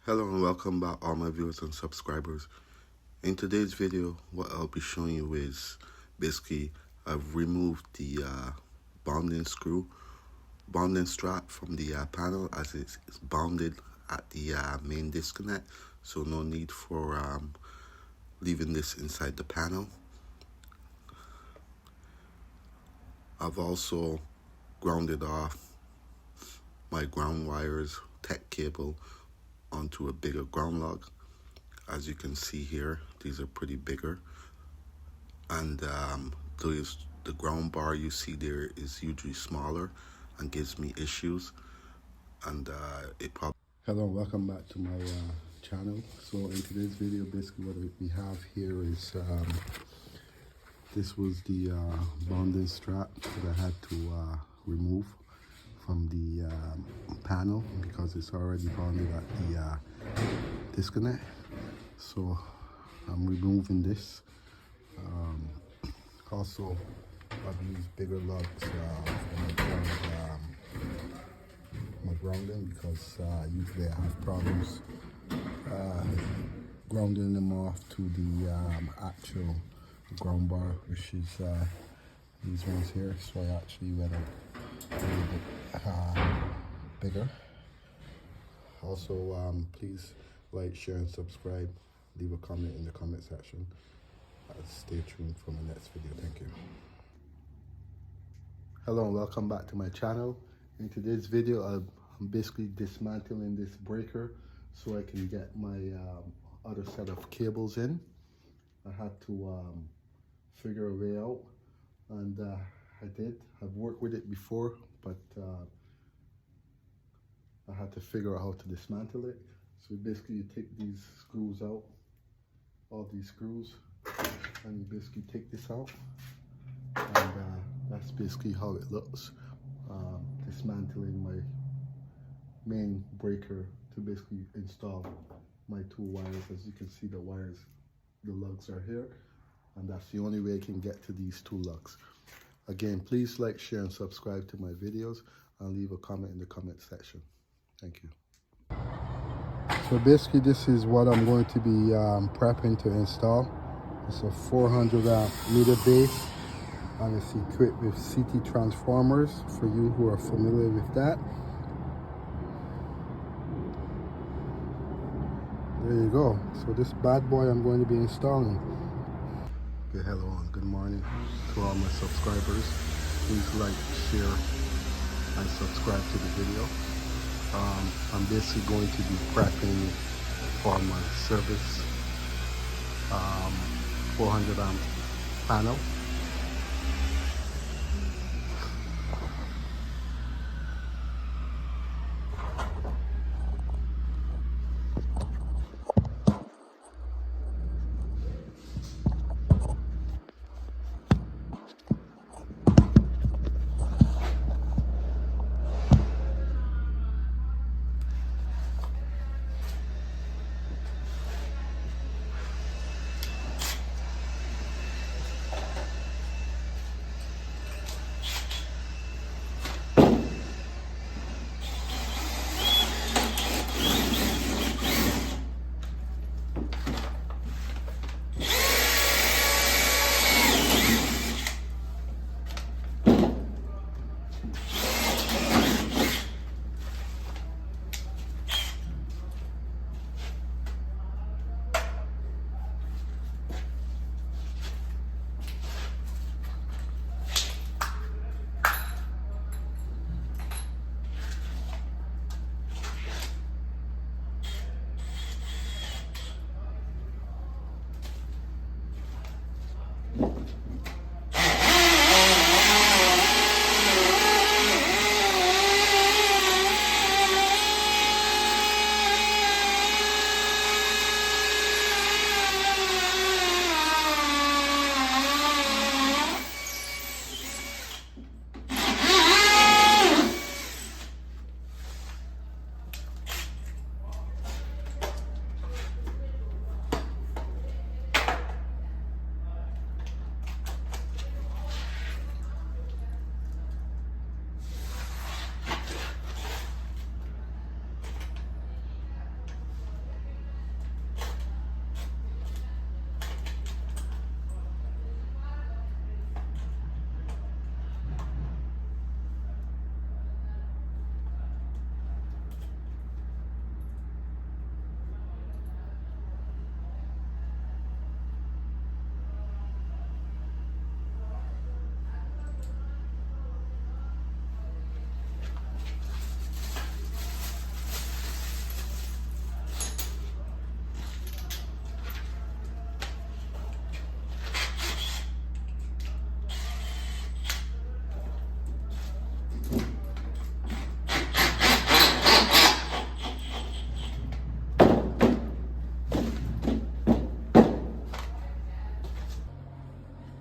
Hello and welcome back all my viewers and subscribers. In today's video, what I'll be showing you is basically I've removed the bonding strap from the panel, as it's bounded at the main disconnect, so no need for leaving this inside the panel. I've also grounded off my ground wires, tech cable, onto a bigger ground lug. As you can see here, these are pretty bigger, and the ground bar you see there is usually smaller and gives me issues, and it probably... Hello, welcome back to my channel. So in today's video, basically what we have here is this was the bonding strap that I had to remove from the panel because it's already bonded at the disconnect. So I'm removing this. Also, I've used bigger lugs for my grounding because usually I have problems grounding them off to the actual ground bar, which is these ones here. So I actually went a little bit bigger. Also, please like, share, and subscribe. Leave a comment in the comment section. Stay tuned for my next video. Thank you. Hello and welcome back to my channel. In today's video, I'm basically dismantling this breaker so I can get my other set of cables in. I had to figure a way out, and I did. I've worked with it before, but I had to figure out how to dismantle it. So basically you take these screws out, all these screws, and you basically take this out, and that's basically how it looks. Dismantling my main breaker to basically install my two wires. As you can see, the lugs are here, and that's the only way I can get to these two lugs. Again, please like, share, and subscribe to my videos, and leave a comment in the comment section. Thank you. So basically this is what I'm going to be prepping to install. It's a 400 amp meter base, and it's equipped with CT transformers for you who are familiar with that. There you go. So this bad boy I'm going to be installing. Okay, hello and good morning to all my subscribers. Please like, share, and subscribe to the video. I'm basically going to be prepping for my service 400 amp panel.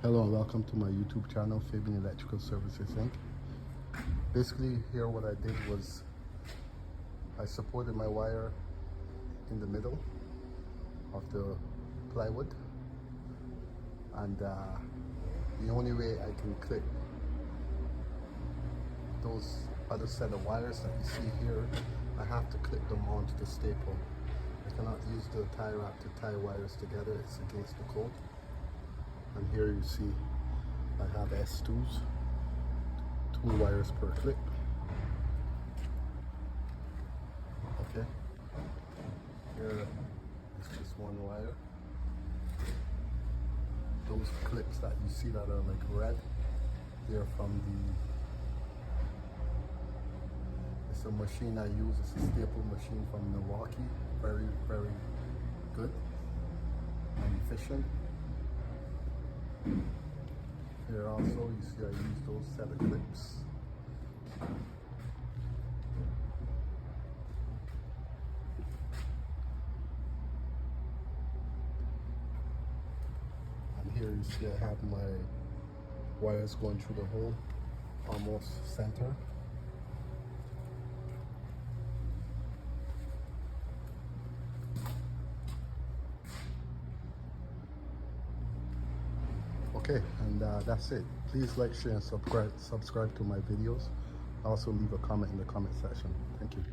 Hello and welcome to my YouTube channel, Fabian Electrical Services Inc. Basically here what I did was I supported my wire in the middle of the plywood, and the only way I can clip those other set of wires that you see here, I have to clip them onto the staple. I cannot use the tie wrap to tie wires together, it's against the code. And here you see I have S2s, 2 wires per clip. Okay, here is just 1 wire. Those clips that you see that are like red, they're from it's a machine I use. It's a staple machine from Milwaukee. Very, very good and efficient. Here also you see I use those set of clips. And here you see I have my wires going through the hole, almost center. Okay, and that's it. Please like, share, and subscribe to my videos. Also leave a comment in the comment section. Thank you.